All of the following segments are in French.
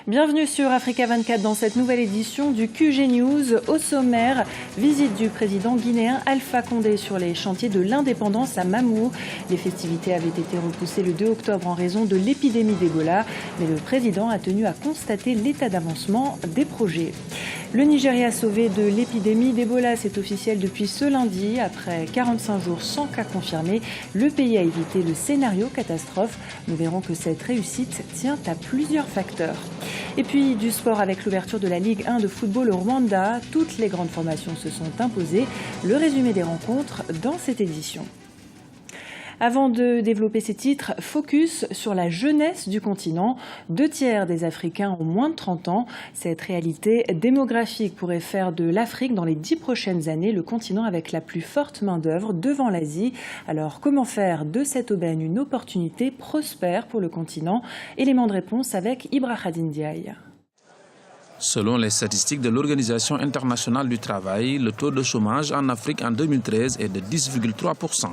Bienvenue sur Africa 24 dans cette nouvelle édition du QG News. Au sommaire, visite du président guinéen Alpha Condé sur les chantiers de l'indépendance à Mamou. Les festivités avaient été repoussées le 2 octobre en raison de l'épidémie d'Ebola, mais le président a tenu à constater l'état d'avancement des projets. Le Nigeria sauvé de l'épidémie d'Ebola, c'est officiel depuis ce lundi. Après 45 jours sans cas confirmés, le pays a évité le scénario catastrophe. Nous verrons que cette réussite tient à plusieurs facteurs. Et puis du sport avec l'ouverture de la Ligue 1 de football au Rwanda. Toutes les grandes formations se sont imposées. Le résumé des rencontres dans cette édition. Avant de développer ces titres, focus sur la jeunesse du continent. 2 tiers des Africains ont moins de 30 ans. Cette réalité démographique pourrait faire de l'Afrique dans les 10 prochaines années le continent avec la plus forte main-d'œuvre devant l'Asie. Alors comment faire de cette aubaine une opportunité prospère pour le continent? Élément de réponse avec Ibrahim Ndiaye. Selon les statistiques de l'Organisation internationale du travail, le taux de chômage en Afrique en 2013 est de 10,3%.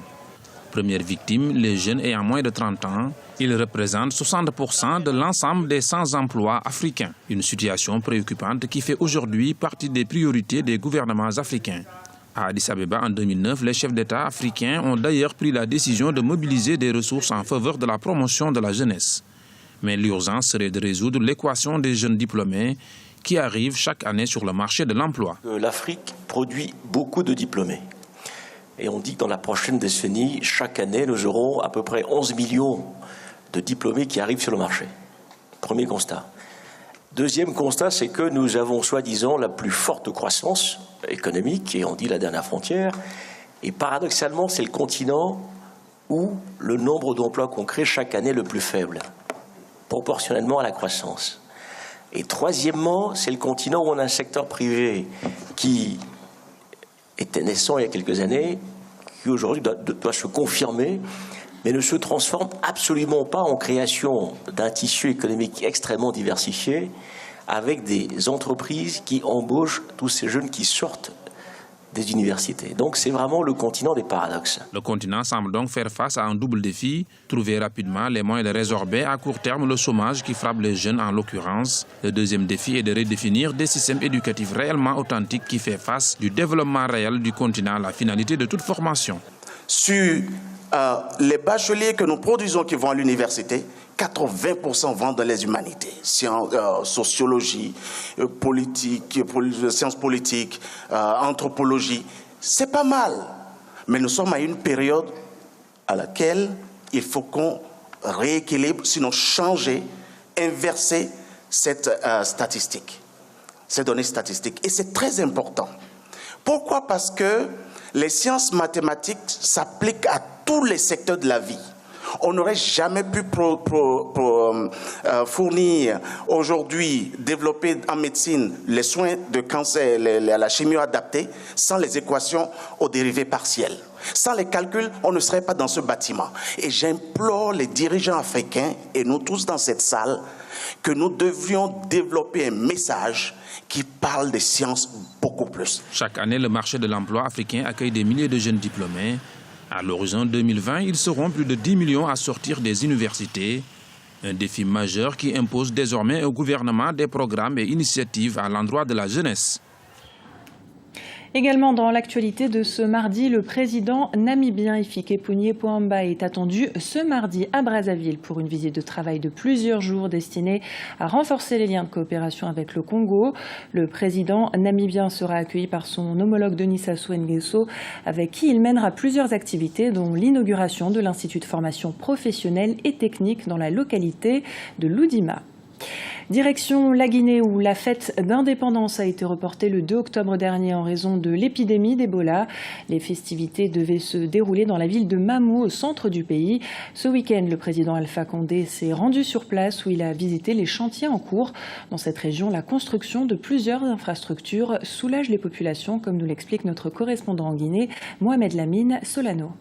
Première victime, les jeunes ayant moins de 30 ans. Ils représentent 60% de l'ensemble des sans-emploi africains. Une situation préoccupante qui fait aujourd'hui partie des priorités des gouvernements africains. À Addis Abeba en 2009, les chefs d'État africains ont d'ailleurs pris la décision de mobiliser des ressources en faveur de la promotion de la jeunesse. Mais l'urgence serait de résoudre l'équation des jeunes diplômés qui arrivent chaque année sur le marché de l'emploi. L'Afrique produit beaucoup de diplômés. Et on dit que dans la prochaine décennie, chaque année, nous aurons à peu près 11 millions de diplômés qui arrivent sur le marché. Premier constat. Deuxième constat, c'est que nous avons soi-disant la plus forte croissance économique, et on dit la dernière frontière. Et paradoxalement, c'est le continent où le nombre d'emplois qu'on crée chaque année est le plus faible, proportionnellement à la croissance. Et troisièmement, c'est le continent où on a un secteur privé qui était naissant il y a quelques années, qui aujourd'hui doit se confirmer, mais ne se transforme absolument pas en création d'un tissu économique extrêmement diversifié, avec des entreprises qui embauchent tous ces jeunes qui sortent des universités. Donc c'est vraiment le continent des paradoxes. Le continent semble donc faire face à un double défi, trouver rapidement les moyens de résorber à court terme le chômage qui frappe les jeunes en l'occurrence. Le deuxième défi est de redéfinir des systèmes éducatifs réellement authentiques qui fait face du développement réel du continent à la finalité de toute formation. Sur les bacheliers que nous produisons qui vont à l'université, 80% vont dans les humanités, sociologie, politique, sciences politiques, anthropologie. C'est pas mal. Mais nous sommes à une période à laquelle il faut qu'on rééquilibre, sinon changer, inverser cette statistique, ces données statistiques. Et c'est très important. Pourquoi? Parce que les sciences mathématiques s'appliquent à tous les secteurs de la vie. On n'aurait jamais pu fournir aujourd'hui, développer en médecine les soins de cancer, la chimio adaptée, sans les équations aux dérivées partielles. Sans les calculs, on ne serait pas dans ce bâtiment. Et j'implore les dirigeants africains, et nous tous dans cette salle, que nous devrions développer un message qui parle des sciences beaucoup plus. Chaque année, le marché de l'emploi africain accueille des milliers de jeunes diplômés. À l'horizon 2020, ils seront plus de 10 millions à sortir des universités. Un défi majeur qui impose désormais au gouvernement des programmes et initiatives à l'endroit de la jeunesse. Également dans l'actualité de ce mardi, le président namibien Hifikepunye Pohamba est attendu ce mardi à Brazzaville pour une visite de travail de plusieurs jours destinée à renforcer les liens de coopération avec le Congo. Le président namibien sera accueilli par son homologue Denis Sassou Nguesso, avec qui il mènera plusieurs activités, dont l'inauguration de l'Institut de formation professionnelle et technique dans la localité de Loudima. Direction la Guinée où la fête d'indépendance a été reportée le 2 octobre dernier en raison de l'épidémie d'Ebola. Les festivités devaient se dérouler dans la ville de Mamou au centre du pays. Ce week-end, le président Alpha Condé s'est rendu sur place où il a visité les chantiers en cours. Dans cette région, la construction de plusieurs infrastructures soulage les populations, comme nous l'explique notre correspondant en Guinée, Mohamed Lamine Solano.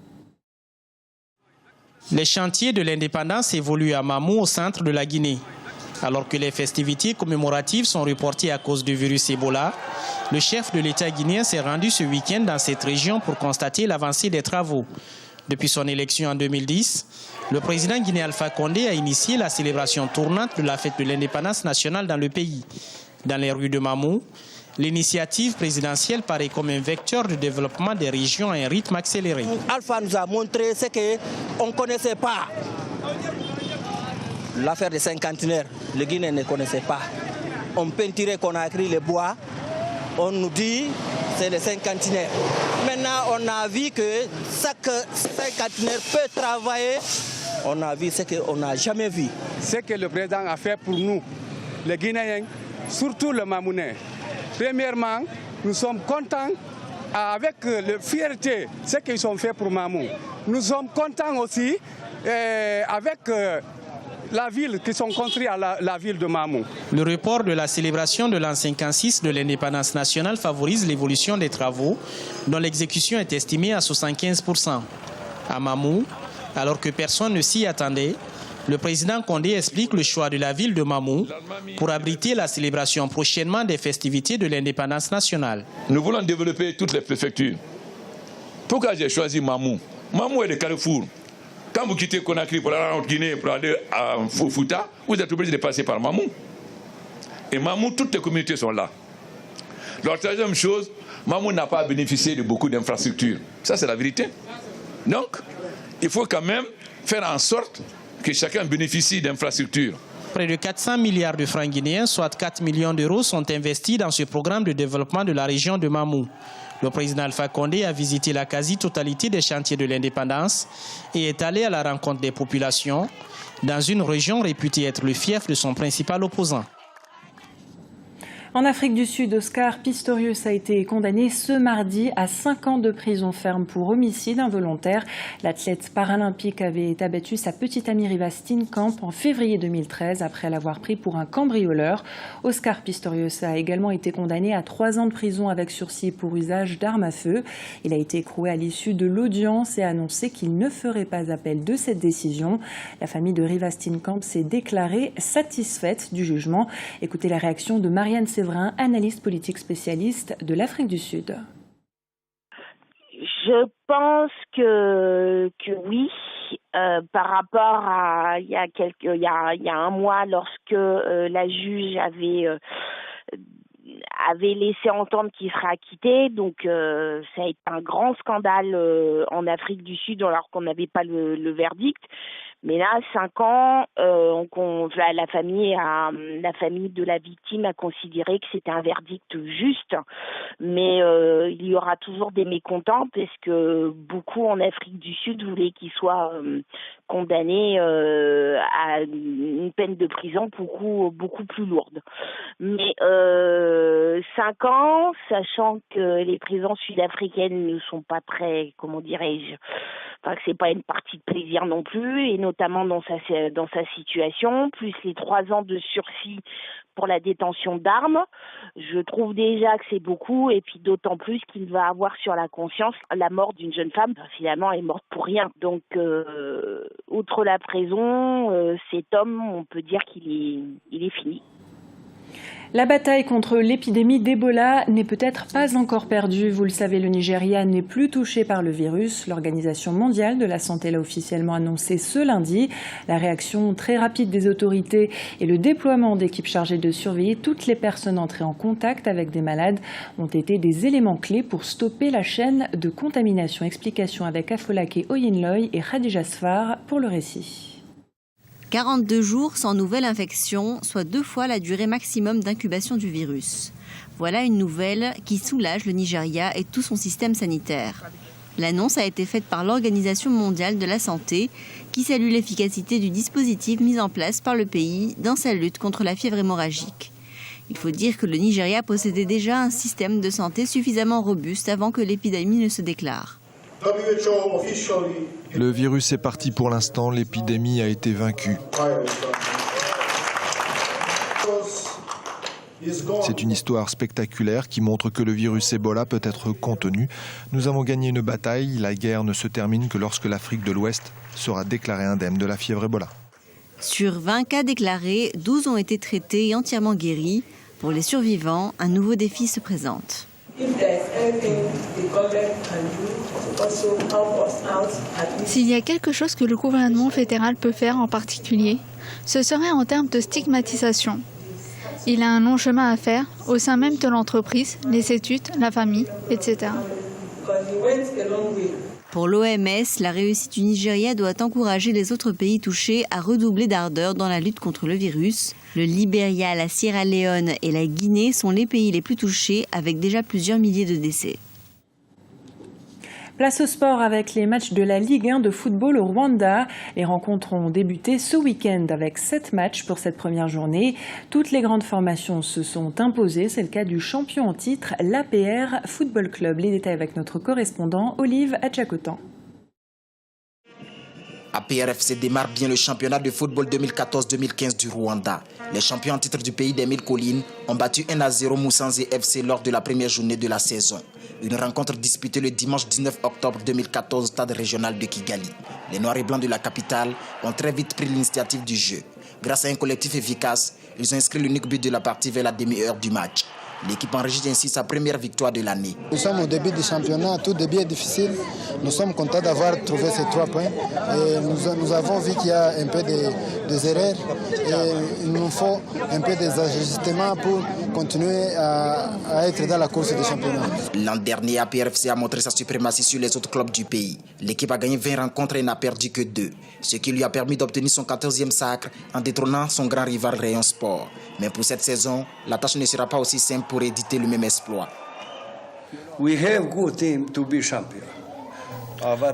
Les chantiers de l'indépendance évoluent à Mamou au centre de la Guinée. Alors que les festivités commémoratives sont reportées à cause du virus Ebola, le chef de l'État guinéen s'est rendu ce week-end dans cette région pour constater l'avancée des travaux. Depuis son élection en 2010, le président guinéen Alpha Condé a initié la célébration tournante de la fête de l'indépendance nationale dans le pays. Dans les rues de Mamou, l'initiative présidentielle paraît comme un vecteur de développement des régions à un rythme accéléré. Alpha nous a montré ce qu'on ne connaissait pas. L'affaire des cinquantenaires, les Guinéens ne connaissaient pas. On peinturait qu'on a écrit les bois, on nous dit c'est les cinquantenaires. Maintenant, on a vu que chaque cinquantenaire peut travailler. On a vu ce qu'on n'a jamais vu. Ce que le président a fait pour nous, les Guinéens, surtout le Mamounais. Premièrement, nous sommes contents avec la fierté ce qu'ils ont fait pour Mamou. Nous sommes contents aussi avec la ville qui sont construits à la ville de Mamou. Le report de la célébration de l'an 56 de l'indépendance nationale favorise l'évolution des travaux, dont l'exécution est estimée à 75%. À Mamou, alors que personne ne s'y attendait, le président Condé explique le choix de la ville de Mamou pour abriter la célébration prochainement des festivités de l'indépendance nationale. Nous voulons développer toutes les préfectures. Pourquoi j'ai choisi Mamou? Mamou est le carrefour. Quand vous quittez Conakry pour aller en Guinée, pour aller à Fouta, vous êtes obligé de passer par Mamou. Et Mamou, toutes les communautés sont là. La troisième chose, Mamou n'a pas bénéficié de beaucoup d'infrastructures. Ça, c'est la vérité. Donc, il faut quand même faire en sorte que chacun bénéficie d'infrastructures. Près de 400 milliards de francs guinéens, soit 4 millions d'euros, sont investis dans ce programme de développement de la région de Mamou. Le président Alpha Condé a visité la quasi-totalité des chantiers de l'indépendance et est allé à la rencontre des populations dans une région réputée être le fief de son principal opposant. En Afrique du Sud, Oscar Pistorius a été condamné ce mardi à 5 ans de prison ferme pour homicide involontaire. L'athlète paralympique avait abattu sa petite amie Riva Steenkamp en février 2013 après l'avoir pris pour un cambrioleur. Oscar Pistorius a également été condamné à 3 ans de prison avec sursis pour usage d'armes à feu. Il a été écroué à l'issue de l'audience et a annoncé qu'il ne ferait pas appel de cette décision. La famille de Riva Steenkamp s'est déclarée satisfaite du jugement. Écoutez la réaction de Marianne Séverin, analyste politique spécialiste de l'Afrique du Sud. Je pense que oui, par rapport à il y a un mois, lorsque la juge avait laissé entendre qu'il sera acquitté, donc ça a été un grand scandale en Afrique du Sud alors qu'on n'avait pas le verdict. Mais là, 5 ans, la famille de la victime a considéré que c'était un verdict juste. Mais il y aura toujours des mécontents parce que beaucoup en Afrique du Sud voulaient qu'il soit condamné à une peine de prison beaucoup plus lourde. Mais 5 ans, sachant que les prisons sud-africaines ne sont pas très, comment dirais-je, enfin que c'est pas une partie de plaisir non plus, et notamment dans sa situation, plus les 3 ans de sursis pour la détention d'armes, je trouve déjà que c'est beaucoup, et puis d'autant plus qu'il va avoir sur la conscience la mort d'une jeune femme. Finalement, elle est morte pour rien. Donc, outre la prison, cet homme, on peut dire qu'il est fini. La bataille contre l'épidémie d'Ebola n'est peut-être pas encore perdue. Vous le savez, le Nigeria n'est plus touché par le virus. L'Organisation mondiale de la santé l'a officiellement annoncé ce lundi. La réaction très rapide des autorités et le déploiement d'équipes chargées de surveiller toutes les personnes entrées en contact avec des malades ont été des éléments clés pour stopper la chaîne de contamination. Explication avec Afolake Oyinloy et Khadija Sfar pour le récit. 42 jours sans nouvelle infection, soit 2 fois la durée maximum d'incubation du virus. Voilà une nouvelle qui soulage le Nigeria et tout son système sanitaire. L'annonce a été faite par l'Organisation mondiale de la santé, qui salue l'efficacité du dispositif mis en place par le pays dans sa lutte contre la fièvre hémorragique. Il faut dire que le Nigeria possédait déjà un système de santé suffisamment robuste avant que l'épidémie ne se déclare. Le virus est parti pour l'instant, l'épidémie a été vaincue. C'est une histoire spectaculaire qui montre que le virus Ebola peut être contenu. Nous avons gagné une bataille, la guerre ne se termine que lorsque l'Afrique de l'Ouest sera déclarée indemne de la fièvre Ebola. Sur 20 cas déclarés, 12 ont été traités et entièrement guéris. Pour les survivants, un nouveau défi se présente. S'il y a quelque chose que le gouvernement fédéral peut faire en particulier, ce serait en termes de stigmatisation. Il a un long chemin à faire au sein même de l'entreprise, les études, la famille, etc. Pour l'OMS, la réussite du Nigeria doit encourager les autres pays touchés à redoubler d'ardeur dans la lutte contre le virus. Le Libéria, la Sierra Leone et la Guinée sont les pays les plus touchés avec déjà plusieurs milliers de décès. Place au sport avec les matchs de la Ligue 1 de football au Rwanda. Les rencontres ont débuté ce week-end avec 7 matchs pour cette première journée. Toutes les grandes formations se sont imposées. C'est le cas du champion en titre, l'APR Football Club. Les détails avec notre correspondant Olive Adjakotan. APR FC démarre bien le championnat de football 2014-2015 du Rwanda. Les champions en titre du pays des 1000 collines ont battu 1-0 Musanze FC lors de la première journée de la saison. Une rencontre disputée le dimanche 19 octobre 2014 au stade régional de Kigali. Les Noirs et Blancs de la capitale ont très vite pris l'initiative du jeu. Grâce à un collectif efficace, ils ont inscrit l'unique but de la partie vers la demi-heure du match. L'équipe enregistre ainsi sa première victoire de l'année. Nous sommes au début du championnat, tout début est difficile. Nous sommes contents d'avoir trouvé ces 3 points. Et nous avons vu qu'il y a un peu des erreurs et il nous faut un peu des ajustements pour continuer à être dans la course du championnat. L'an dernier, APRFC a montré sa suprématie sur les autres clubs du pays. L'équipe a gagné 20 rencontres et n'a perdu que 2, ce qui lui a permis d'obtenir son 14e sacre en détrônant son grand rival Rayon Sport. Mais pour cette saison, la tâche ne sera pas aussi simple pour éditer le même exploit.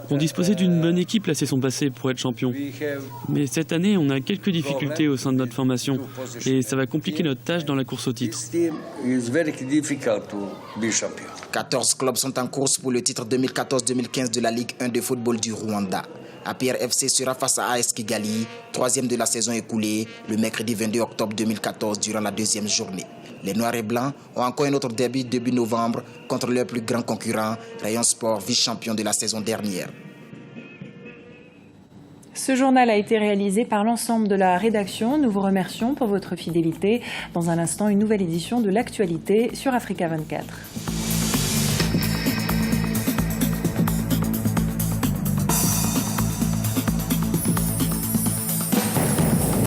On disposait d'une bonne équipe la saison passée pour être champion. Mais cette année, on a quelques difficultés au sein de notre formation et ça va compliquer notre tâche dans la course au titre. 14 clubs sont en course pour le titre 2014-2015 de la Ligue 1 de football du Rwanda. APR FC sera face à AS Kigali, 3e de la saison écoulée, le mercredi 22 octobre 2014 durant la 2e journée. Les Noirs et Blancs ont encore un autre derby début novembre contre leur plus grand concurrent, Rayon Sport, vice-champion de la saison dernière. Ce journal a été réalisé par l'ensemble de la rédaction. Nous vous remercions pour votre fidélité. Dans un instant, une nouvelle édition de l'actualité sur Africa 24.